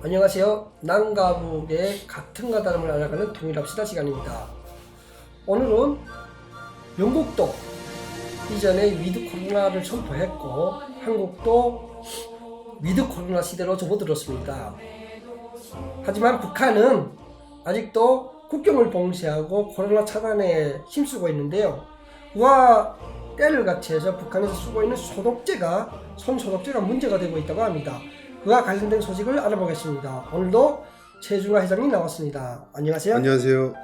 안녕하세요. 남과 북의 같은 가다름을 알아가는 통일합시다 시간입니다. 오늘은 영국도 이전에 위드 코로나를 선포했고 한국도 위드 코로나 시대로 접어들었습니다. 하지만 북한은 아직도 국경을 봉쇄하고 코로나 차단에 힘쓰고 있는데요. 그와 때를 같이해서 북한에서 쓰고 있는 손소독제가 문제가 되고 있다고 합니다. 그와 관련된 소식을 알아보겠습니다. 오늘도 최중화 회장님 나왔습니다. 안녕하세요. 안녕하세요.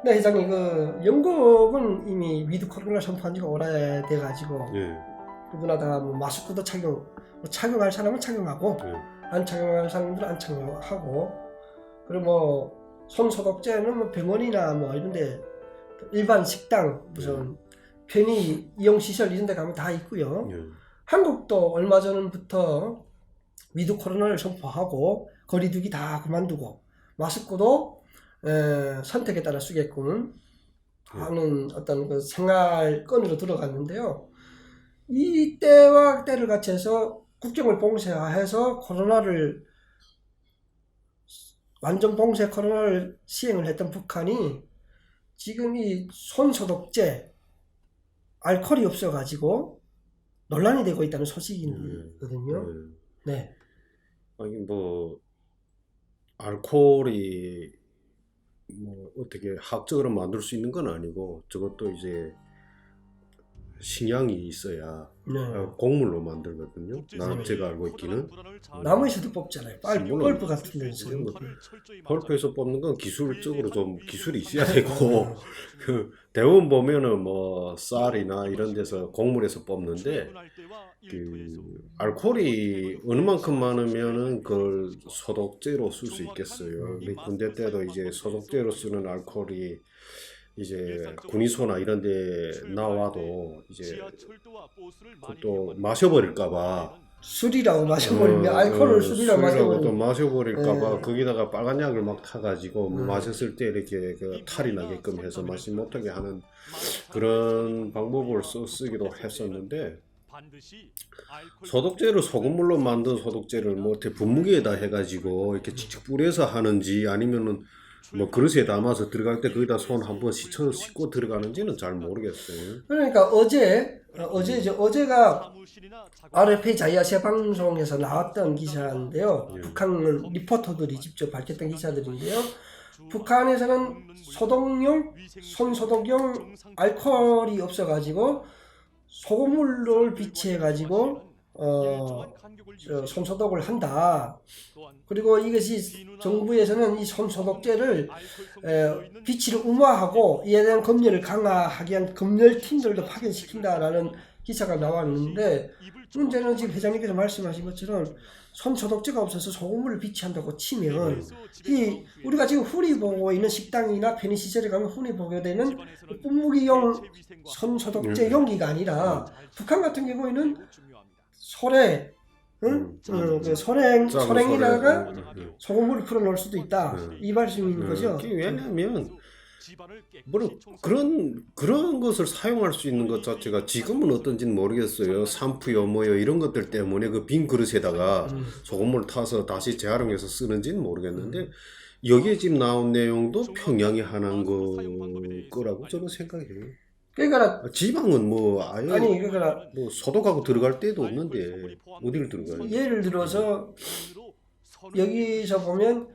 네, 회장님, 영국은 이미 위드 코로나 선포한 지가 오래돼가지고 예. 누구나 다 마스크도 착용할 사람은 착용하고 예. 안 착용할 사람들은 안 착용하고, 그리고 손소독제는 병원이나 이런데 일반 식당 무슨 편의 이용 시설 이런 데 가면 다 있고요. 예. 한국도 얼마 전부터 위드 코로나를 선포하고 거리두기 다 그만두고 마스크도 선택에 따라 쓰게끔 하는 어떤 그 생활권으로 들어갔는데요. 이 때와 때를 같이해서 국경을 봉쇄해서 완전 봉쇄 코로나를 시행을 했던 북한이 지금 이 손소독제 알코올이 없어가지고 논란이 되고 있다는 소식이거든요. 네. 아니 알코올이 어떻게 학적으로 만들 수 있는 건 아니고 저것도 이제 식량이 있어야 곡물로 만들거든요. 제가 알고 있기는 나무에서도 뽑잖아요. 펄프 같은 데서. 펄프에서 뽑는 건 기술적으로 좀 기술이 있어야 되고 대부분 보면은 쌀이나 이런 데서 곡물에서 뽑는데 알코올이 어느 만큼 많으면은 그걸 소독제로 쓸 수 있겠어요. 우리 군대 때도 이제 소독제로 쓰는 알코올이 이제 군의소나 이런 데 나와도 이제 그것도 마셔버릴까봐 술이라고 마셔버리면 알코올을 술이라고 마셔버릴까봐 거기다가 빨간 약을 막 타가지고 마셨을 때 이렇게 그 탈이 나게끔 해서 마시지 못하게 하는 그런 방법을 쓰기도 했었는데, 소독제를 소금물로 만든 소독제를 분무기에다 해가지고 이렇게 직접 뿌려서 하는지 아니면은 그릇에 담아서 들어갈 때 거기다 손 한번 씻고 들어가는지는 잘 모르겠어요. 그러니까 어제가 RFA 자유아시아 방송에서 나왔던 기사인데요. 북한 리포터들이 직접 밝혔던 기사들인데요. 북한에서는 손소독용 알코올이 없어가지고 소금물을 비치해가지고 손소독을 한다. 그리고 이것이 정부에서는 이 손소독제를 비치를 음화하고 이에 대한 검열을 강화하기 위한 검열팀들도 파견시킨다라는 기사가 나왔는데, 문제는 지금 회장님께서 말씀하신 것처럼 손소독제가 없어서 소금물을 비치한다고 치면 우리가 지금 흔히 보고 있는 식당이나 편의시설에 가면 흔히 보게 되는 분무기용 손소독제 용기가 아니라 북한 같은 경우에는 소랭에다가 소금물을 풀어놓을 수도 있다. 이 말씀인 거죠. 왜냐면 그런 것을 사용할 수 있는 것 자체가 지금은 어떤지는 모르겠어요. 산푸요 이런 것들 때문에 그 빈 그릇에다가 소금물 타서 다시 재활용해서 쓰는지는 모르겠는데, 여기에 지금 나온 내용도 평양에 한한 거라고 저는 생각해요. 그러니까 지방은 아예 소독하고 들어갈 데도 없는데 어디를 들어가요? 예를 들어서 여기서 보면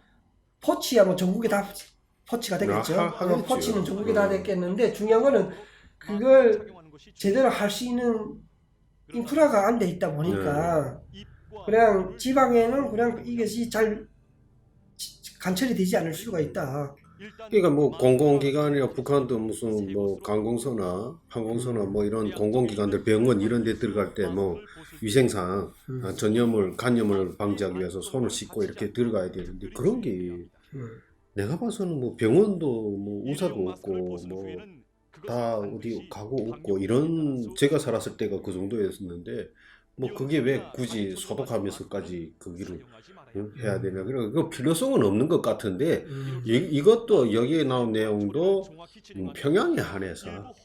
포치야 전국에 다 포치가 되겠죠. 포치는 전국에 다 됐겠는데, 중요한 거는 그걸 제대로 할 수 있는 인프라가 안 돼 있다 보니까 그냥 지방에는 그냥 이것이 잘 관철이 되지 않을 수가 있다. 그러니까 공공기관이나 북한도 무슨 관공서나 항공서나 이런 공공기관들 병원 이런 데 들어갈 때 위생상 간염을 방지하기 위해서 손을 씻고 이렇게 들어가야 되는데, 그런 게 내가 봐서는 병원도 의사도 없고 다 어디 가고 없고 이런, 제가 살았을 때가 그 정도였었는데 그게 왜 굳이 소독하면서까지 거기를 해야 되나? 그 필요성은 없는 것 같은데, 이것도 여기에 나온 내용도 평양에 한해서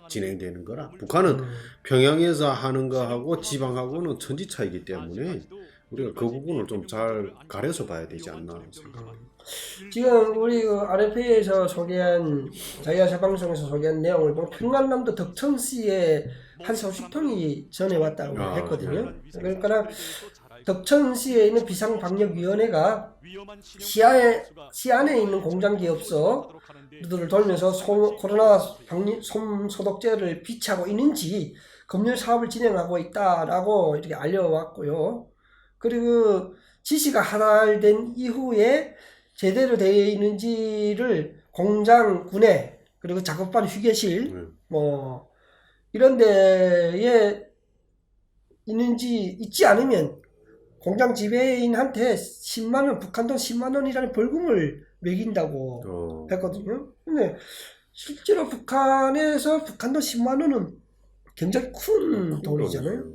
진행되는 거라. 북한은 평양에서 하는 거하고 지방하고는 천지 차이기 때문에 우리가 그 부분을 좀 잘 가려서 봐야 되지 않나 생각합니다. 지금 우리 그 RFA에서 소개한 자기가 새 방송에서 소개한 내용을 보면 평안남도 덕천시에 한 소식통이 전해왔다고 했거든요. 그러니까 덕천시에 있는 비상방역위원회가 시 안에 있는 공장기업소들을 돌면서 코로나 손소독제를 비치하고 있는지 검열 사업을 진행하고 있다라고 이렇게 알려왔고요. 그리고 지시가 하달된 이후에 제대로 되어 있는지를 공장, 군에, 그리고 작업반 휴게실, 뭐 이런 데에 있는지 있지 않으면 공장 지배인한테 10만 원, 북한 돈 10만 원이라는 벌금을 매긴다고 했거든요. 근데 실제로 북한에서 북한 돈 10만 원은 굉장히 큰 돈이잖아요.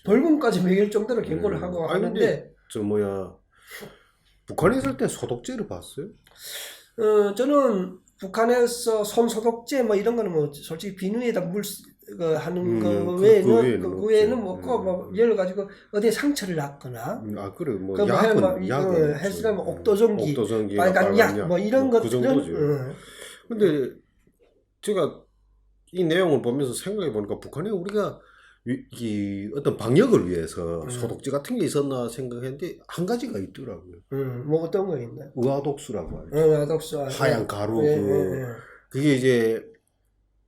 벌금까지 매길 정도로 경고를 하고 하는데 저 뭐야 북한에 있을 때 소독제를 봤어요? 저는 북한에서 손 소독제 뭐 이런 거는 뭐 솔직히 비누에다 물 하는 거 외에는 뭐 없고 뭐 예를 가지고 어디에 상처를 났거나 그래 뭐 그 약은 헬스는 뭐 옥도전기, 빨간 약 뭐 이런 그 것들은 정도죠. 근데 제가 이 내용을 보면서 생각해 보니까 북한에 우리가 이 어떤 방역을 위해서 소독제 같은 게 있었나 생각했는데 한 가지가 있더라고요. 뭐 어떤 거 있나요? 의화독수라고 하죠. 의화독수 하얀 가루 그게 이제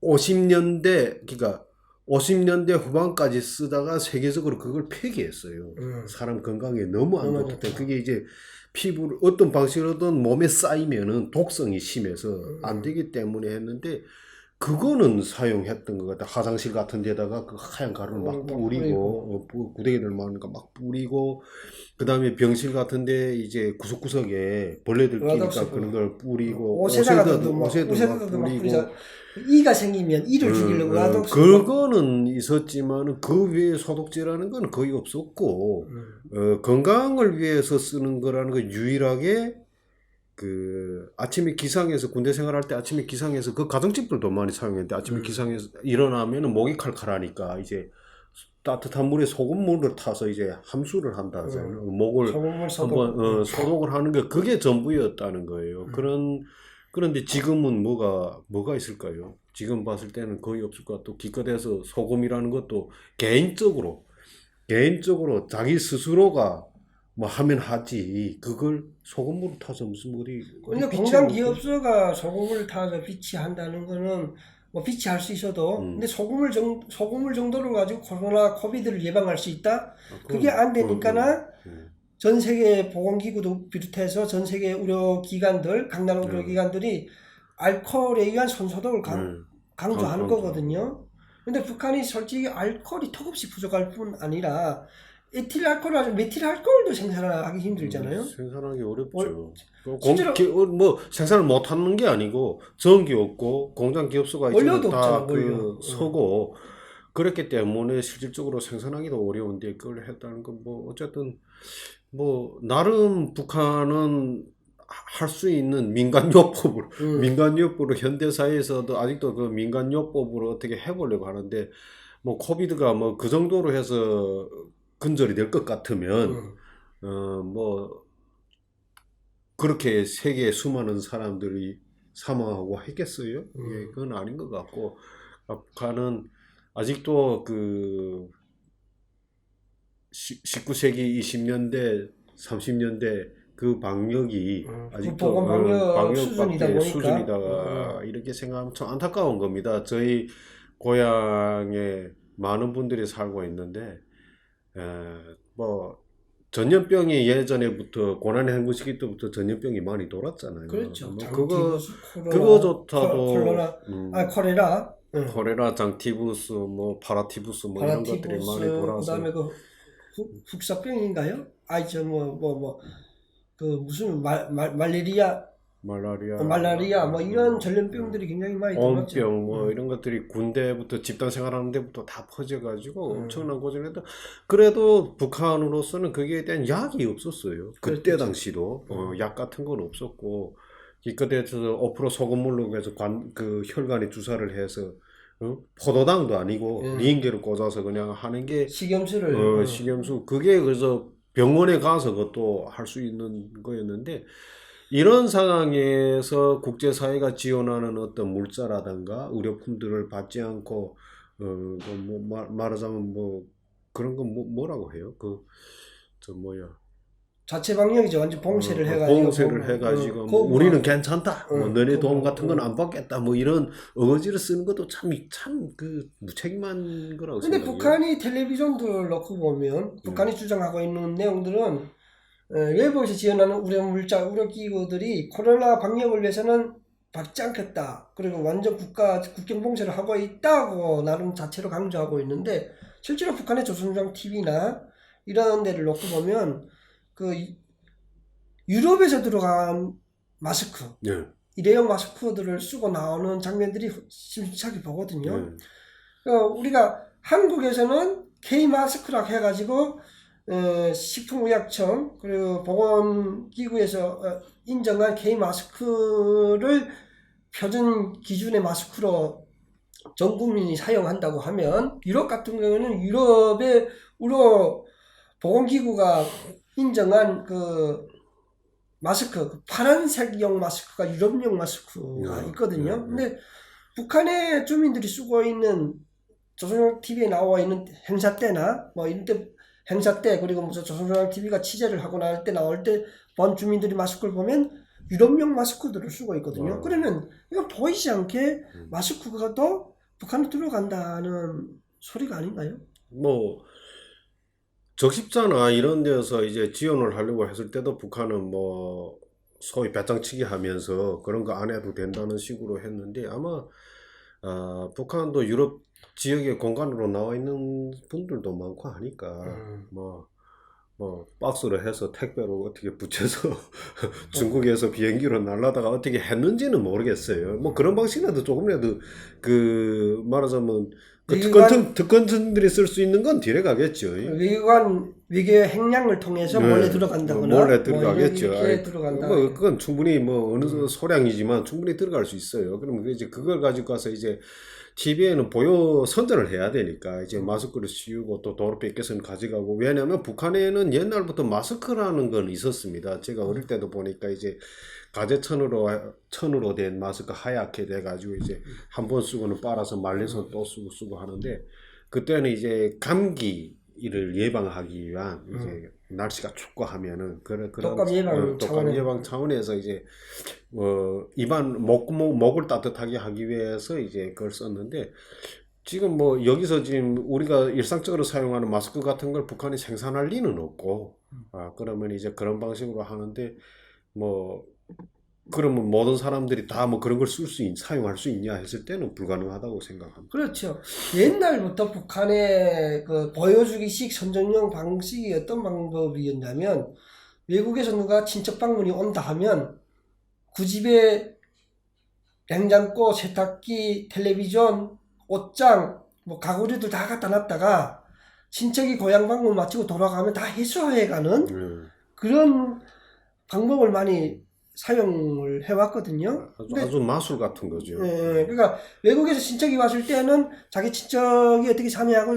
50년대 그러니까 50년대 후반까지 쓰다가 세계적으로 그걸 폐기했어요. 사람 건강에 너무 안 좋기 때문에 그게 이제 피부를 어떤 방식으로든 몸에 쌓이면은 독성이 심해서 안 되기 때문에 했는데 그거는 사용했던 것 같아. 화장실 같은 데다가 그 하얀 가루를 막 뿌리고 구데기들 많으니까 막 뿌리고 그 다음에 병실 같은 데 이제 구석구석에 벌레들 끼니까 그런 걸 뿌리고 옷에도 막 뿌리고 이가 생기면 이를 죽이려고 그거는 있었지만 그 외에 소독제라는 건 거의 없었고 건강을 위해서 쓰는 거라는 거 유일하게 그 아침에 기상해서 군대 생활할 때 아침에 기상해서 그 가정집들도 많이 사용했는데 아침에 기상해서 일어나면은 목이 칼칼하니까 이제 따뜻한 물에 소금물을 타서 이제 함수를 한다 하잖아요. 목을 한번 소독을 하는 게 그게 전부였다는 거예요. 그런데 지금은 뭐가 있을까요? 지금 봤을 때는 거의 없을 것 같고 기껏해서 소금이라는 것도 개인적으로 자기 스스로가 뭐 하면 하지 그걸 소금물을 타서 무슨 물이 그러니까 공장 기업소가 소금을 타서 비치한다는 거는 뭐 비치할 수 있어도 근데 소금을 정도로 가지고 코로나 코비드를 예방할 수 있다? 그게 안 되니까는 전 세계 보건기구도 비롯해서 전 세계 의료기관들 각나라 의료기관들이 알코올에 의한 손소독을 강조하는 거거든요. 근데 북한이 솔직히 알코올이 턱없이 부족할 뿐 아니라 에틸 알코올, 메틸 알코올도 생산하기 힘들잖아요. 생산하기 어렵죠. 뭐 생산을 못하는 게 아니고 전기 없고 공장 기업소가 원료도 다 서고 그렇기 때문에 실질적으로 생산하기도 어려운데 그걸 했다는 건 뭐 어쨌든 뭐 나름 북한은 할 수 있는 민간요법으로 현대사회에서도 아직도 그 민간요법으로 어떻게 해보려고 하는데 뭐 코비드가 뭐 그 정도로 해서 근절이 될 것 같으면 뭐 그렇게 세계에 수많은 사람들이 사망하고 했겠어요? 예, 그건 아닌 것 같고 북한은 아직도 그 19세기 20년대 30년대 그 방역이 아직도 방역 수준이다 이렇게 생각하면 참 안타까운 겁니다. 저희 고향에 많은 분들이 살고 있는데 뭐 전염병이 예전에부터 고난의 행군 시기 때부터 전염병이 많이 돌았잖아요. 그렇죠. 뭐 그거조차도 콜레라, 장티부스, 뭐 파라티부스 뭐 이런 것들이 많이 돌아서 그다음에 그 흑사병인가요? 그 무슨 말라리아 뭐 이런 전염병들이 굉장히 많이 돌았죠. 온병 뭐 이런 것들이 군대부터 집단 생활하는 데부터 다 퍼져가지고 엄청난 고생을 했다. 그래도 북한으로서는 거기에 대한 약이 없었어요. 그때 당시도 약 같은 건 없었고 기껏해서 5% 소금물로 해서 그 혈관에 주사를 해서 포도당도 아니고 리인계를 꽂아서 그냥 하는 게 식염수 그게 그래서 병원에 가서 그것도 할 수 있는 거였는데 이런 상황에서 국제사회가 지원하는 어떤 물자라든가 의료품들을 받지 않고 말하자면 뭐 그런 건 뭐라고 해요? 저 뭐야? 자체 방역이죠. 완전 봉쇄를 해가지고. 봉쇄를 해가지고 뭐 우리는 괜찮다. 뭐 너네 도움 같은 건 안 받겠다. 뭐 이런 어거지를 쓰는 것도 참 그 무책임한 거라고 근데 생각해요. 북한이 텔레비전들을 놓고 보면 북한이 주장하고 있는 내용들은 외부에서 지원하는 의료기구들이 코로나 방역을 위해서는 받지 않겠다. 그리고 완전 국경 봉쇄를 하고 있다고 나름 자체로 강조하고 있는데 실제로 북한의 조선중앙 TV나 이런 데를 놓고 보면 그 유럽에서 들어간 마스크, 네. 일회용 마스크들을 쓰고 나오는 장면들이 심차게 보거든요. 네. 우리가 한국에서는 K-마스크라고 해가지고 식품의약청 그리고 보건기구에서 인정한 K-마스크를 표준 기준의 마스크로 전 국민이 사용한다고 하면 유럽 같은 경우는 유럽의 의료 보건기구가 인정한 그 마스크, 그 파란색용 마스크가 유럽용 마스크가 있거든요. 근데 북한의 주민들이 쓰고 있는 조선중앙 TV에 나와 있는 행사 때나 뭐 이런 때 행사 때 그리고 무슨 조선중앙 TV가 취재를 하고 나올 때 본 주민들이 마스크를 보면 유럽용 마스크들을 쓰고 있거든요. 그러면 이건 보이지 않게 마스크가 또 북한에 들어간다는 소리가 아닌가요? 뭐 적십자나 이런 데서 이제 지원을 하려고 했을 때도 북한은 뭐 소위 배짱치기 하면서 그런 거 안 해도 된다는 식으로 했는데 아마 북한도 유럽 지역의 공간으로 나와 있는 분들도 많고 하니까 뭐 박스로 해서 택배로 어떻게 붙여서 중국에서 비행기로 날라다가 어떻게 했는지는 모르겠어요. 뭐 그런 방식이라도 조금이라도 그 말하자면 그 특권층들이 쓸 수 있는 건 뒤에 가겠죠. 외교의 행량을 통해서 몰래 들어간다거나 몰래 들어가겠죠. 들어간다. 뭐 그건 충분히 뭐 어느 소량이지만 충분히 들어갈 수 있어요. 그러면 이제 그걸 가지고 가서 이제 TV에는 보여 선전을 해야 되니까 이제 마스크를 씌우고 또 도로 뺏겨서는 가져가고 왜냐하면 북한에는 옛날부터 마스크라는 건 있었습니다. 제가 어릴 때도 보니까 이제 가제천으로 된 마스크 하얗게 돼가지고 이제 한 번 쓰고는 빨아서 말려서 또 쓰고 하는데 그때는 이제 감기를 예방하기 위한 이제 날씨가 춥고 하면은 그런 독감 예방 차원에서 이제 입안 목을 따뜻하게 하기 위해서 이제 그걸 썼는데 지금 뭐 여기서 지금 우리가 일상적으로 사용하는 마스크 같은 걸 북한이 생산할 리는 없고 그러면 이제 그런 방식으로 하는데 뭐 그러면 모든 사람들이 다 뭐 그런 걸 사용할 수 있냐 했을 때는 불가능하다고 생각합니다. 그렇죠. 옛날부터 북한의 그 보여주기식 선전용 방식이 어떤 방법이었냐면 외국에서 누가 친척 방문이 온다 하면 그 집에 냉장고, 세탁기, 텔레비전, 옷장, 뭐 가구류들 다 갖다 놨다가 친척이 고향 방문 마치고 돌아가면 다 회수해가는 그런 방법을 많이 사용을 해왔거든요. 아주 마술 같은 거죠. 그러니까 외국에서 친척이 왔을 때는 자기 친척이 어떻게 사냐고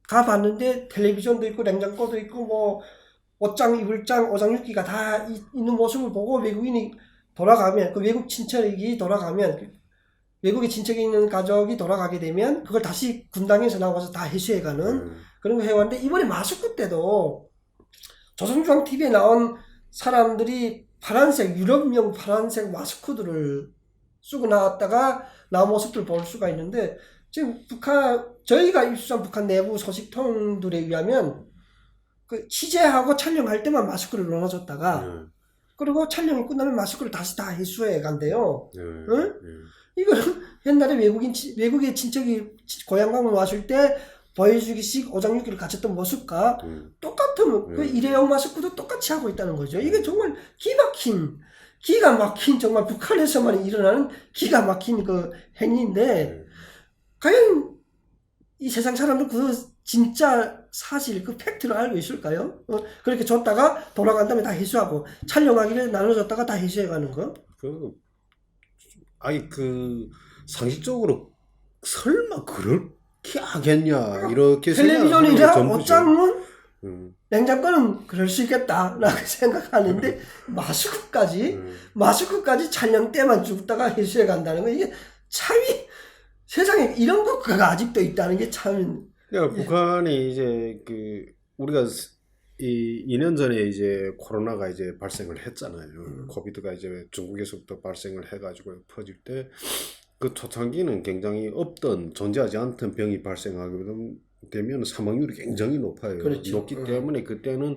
가봤는데 텔레비전도 있고 냉장고도 있고 뭐 옷장, 이불장, 오장육기가 다 있는 모습을 보고 외국인이 돌아가면 그 외국 친척이 돌아가면 외국에 친척이 있는 가족이 돌아가게 되면 그걸 다시 군당에서 나와서 다 회수해가는 그런 거 해왔는데 이번에 마스크 때도 조선중앙 TV에 나온 사람들이 유럽용 파란색 마스크들을 쓰고 나왔다가 나온 모습들을 볼 수가 있는데 지금 저희가 입수한 북한 내부 소식통들에 의하면 그 취재하고 촬영할 때만 마스크를 넣어줬다가 그리고 촬영이 끝나면 마스크를 다시 다 회수해 간대요. 이거는 옛날에 외국의 친척이 고향 방문 왔을 때 보여주기식 오장육기를 갖췄던 모습과 똑같은 그 일회용 마스크도 똑같이 하고 있다는 거죠. 이게 정말 기가 막힌 정말 북한에서만 일어나는 기가 막힌 그 행위인데 과연 이 세상 사람들 그 진짜 사실 그 팩트를 알고 있을까요? 그렇게 줬다가 돌아간 다음에 다 회수하고 촬영하기를 나눠줬다가 다 회수해가는 거? 상식적으로 설마 그렇게 하겠냐 이렇게 텔레비전이냐 옷장은 냉장고는 그럴 수 있겠다라고 생각하는데 마스크까지 촬영 때만 죽다가 해수해 간다는 거 이게 참이 세상에 이런 국가가 아직도 있다는 게 참. 그러니까 북한이 이제 그 우리가 2년 전에 이제 코로나가 이제 발생을 했잖아요. 코비드가 이제 중국에서부터 발생을 해가지고 퍼질 때 그 초창기는 굉장히 없던 존재하지 않던 병이 발생하게 되면 사망률이 굉장히 높아요. 그렇죠. 높기 때문에 그때는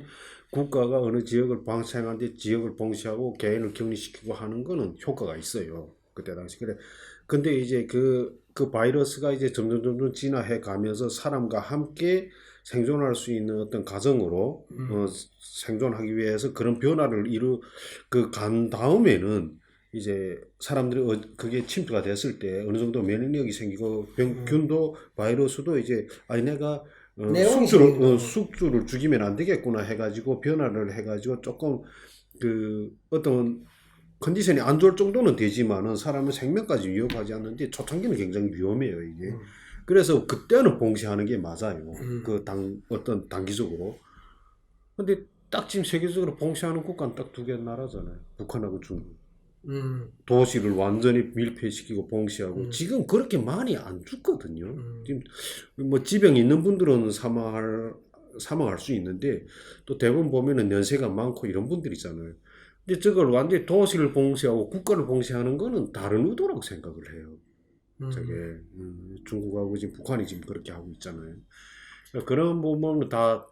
국가가 어느 지역을 방치하는데 지역을 봉쇄하고 개인을 격리시키고 하는 거는 효과가 있어요. 그때 당시 그래. 근데 이제 그 바이러스가 이제 점점 진화해 가면서 사람과 함께 생존할 수 있는 어떤 가정으로 생존하기 위해서 그런 변화를 간 다음에는 이제 사람들이 그게 침투가 됐을 때 어느 정도 면역력이 생기고 병균도 바이러스도 이제 아니 내가 숙주를 죽이면 안 되겠구나 해가지고 변화를 해가지고 조금 그 어떤 컨디션이 안 좋을 정도는 되지만은 사람의 생명까지 위협하지 않는데 초창기는 굉장히 위험해요 이게. 그래서 그때는 봉쇄하는 게 맞아요. 어떤 단기적으로. 근데 딱 지금 세계적으로 봉쇄하는 국가는 딱 2개 나라잖아요. 북한하고 중국. 도시를 완전히 밀폐시키고 봉쇄하고 지금 그렇게 많이 안 죽거든요. 지금 뭐 지병이 있는 분들은 사망할 수 있는데 또 대부분 보면은 연세가 많고 이런 분들 있잖아요. 근데 저걸 완전히 도시를 봉쇄하고 국가를 봉쇄하는 거는 다른 의도라고 생각을 해요. 저게 중국하고 지금 북한이 지금 그렇게 하고 있잖아요. 그런 부분은 다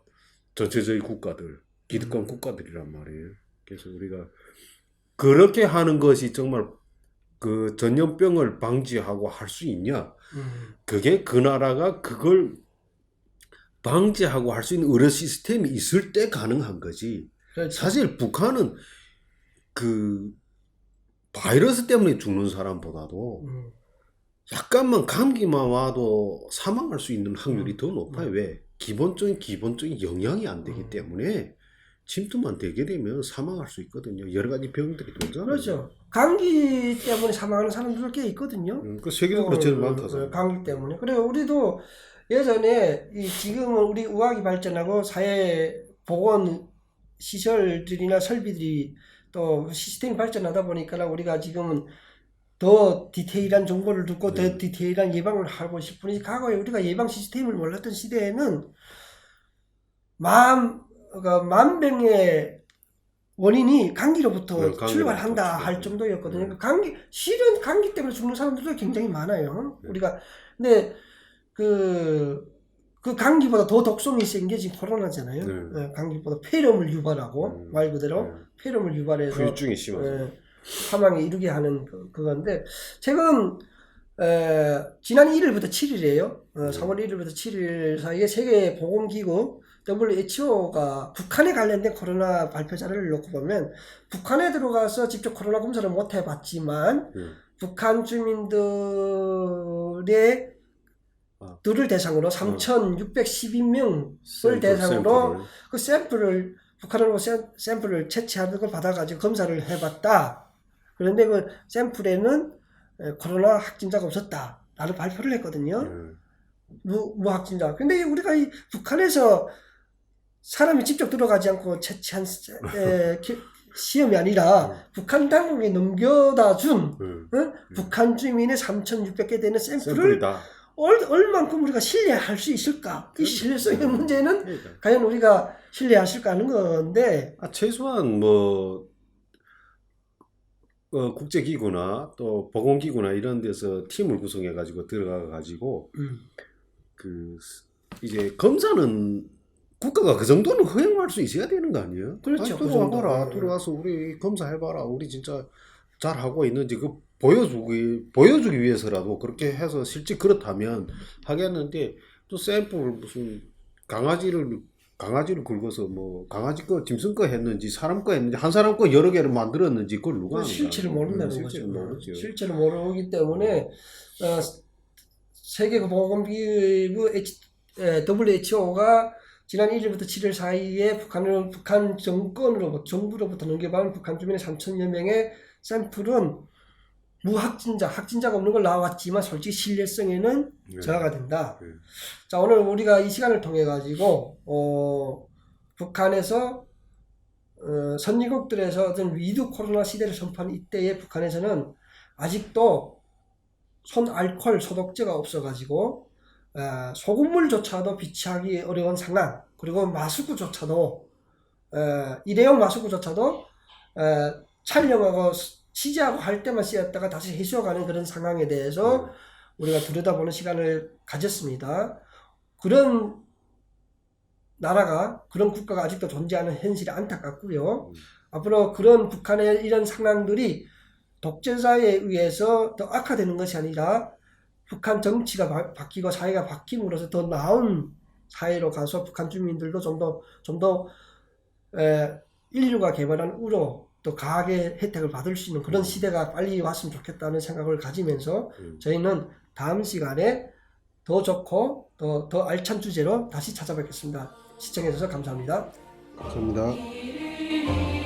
전체적인 국가들, 기득권 국가들이란 말이에요. 그래서 우리가 그렇게 하는 것이 정말 그 전염병을 방지하고 할 수 있냐? 그게 그 나라가 그걸 방지하고 할 수 있는 의료 시스템이 있을 때 가능한 거지. 그렇죠. 사실 북한은 그 바이러스 때문에 죽는 사람보다도 약간만 감기만 와도 사망할 수 있는 확률이 더 높아요. 왜? 기본적인 영양이 안 되기 때문에 침투만 되게 되면 사망할 수 있거든요. 여러 가지 병들이 돌잖아요. 그렇죠. 감기 때문에 사망하는 사람들 꽤 있거든요. 그 세계적으로 제일 많다서. 감기 때문에. 그래요. 우리도 예전에 지금은 우리 의학이 발전하고 사회 보건 시설들이나 설비들이 또 시스템이 발전하다 보니까 우리가 지금은 더 디테일한 정보를 듣고 더 디테일한 예방을 하고 싶으니 과거에 우리가 예방 시스템을 몰랐던 시대에는 만병의 원인이 감기로부터 출발한다 할 정도였거든요. 실은 감기 때문에 죽는 사람들도 굉장히 많아요. 우리가 근데 그 감기보다 더 독성이 센 게 지금 코로나잖아요. 감기보다 폐렴을 유발하고 말 그대로 폐렴을 유발해서 후유증이 심하죠. 사망에 이르게 하는 그건데 최근 지난 1일부터 7일이에요. 3월 1일부터 7일 사이에 세계보건기구 WHO가 북한에 관련된 코로나 발표자를 놓고 보면 북한에 들어가서 직접 코로나 검사를 못 해봤지만 북한 주민들의 들을 대상으로 3,612명을 대상으로 그 샘플을 북한으로 샘플을 채취하는 걸 받아가지고 검사를 해봤다. 그런데 그 샘플에는 코로나 확진자가 없었다. 라는 발표를 했거든요. 무확진자. 근데 우리가 이 북한에서 사람이 직접 들어가지 않고 채취한 시험이 아니라 북한 당국에 넘겨다 준 북한 주민의 3,600개 되는 샘플을 얼만큼 우리가 신뢰할 수 있을까? 이 신뢰성의 문제는 과연 우리가 신뢰하실까 하는 건데. 최소한 국제기구나 또 보건기구나 이런 데서 팀을 구성해가지고 들어가가지고 이제 검사는 국가가 그 정도는 허용할 수 있어야 되는 거 아니에요? 그렇죠. 들어와봐라. 들어와서 우리 검사해봐라. 우리 진짜 잘하고 있는지 보여주기 위해서라도 그렇게 해서 실제 그렇다면 하겠는데 또 샘플을 무슨 강아지를 긁어서 강아지 거 짐승 거 했는지 사람 거 했는지 한 사람 거 여러 개를 만들었는지 그걸 누가 실체를 모른다는 거죠. 모르죠. 실체를 모르기 때문에 세계보건기구 WHO가 지난 1일부터 7일 사이에 북한 정부로부터 넘겨받은 북한 주민의 3,000여 명의 샘플은 확진자가 없는 걸 나왔지만 솔직히 신뢰성에는 저하가 된다. 자, 오늘 우리가 이 시간을 통해 가지고 북한에서 선진국들에서 어떤 위드 코로나 시대를 선포한 이때에 북한에서는 아직도 손 알코올 소독제가 없어가지고 소금물조차도 비치하기 어려운 상황, 그리고 마스크조차도 일회용 마스크조차도 촬영하고 취재하고 할 때만 쓰였다가 다시 해수어가는 그런 상황에 대해서 우리가 들여다보는 시간을 가졌습니다. 그런 나라가, 그런 국가가 아직도 존재하는 현실이 안타깝고요. 앞으로 그런 북한의 이런 상황들이 독재자에 의해서 더 악화되는 것이 아니라 북한 정치가 바뀌고 사회가 바뀜으로써 더 나은 사회로 가서 북한 주민들도 좀 더 인류가 개발한 우로 또 가하게 혜택을 받을 수 있는 그런 시대가 빨리 왔으면 좋겠다는 생각을 가지면서 저희는 다음 시간에 더 좋고 더 알찬 주제로 다시 찾아뵙겠습니다. 시청해주셔서 감사합니다. 감사합니다.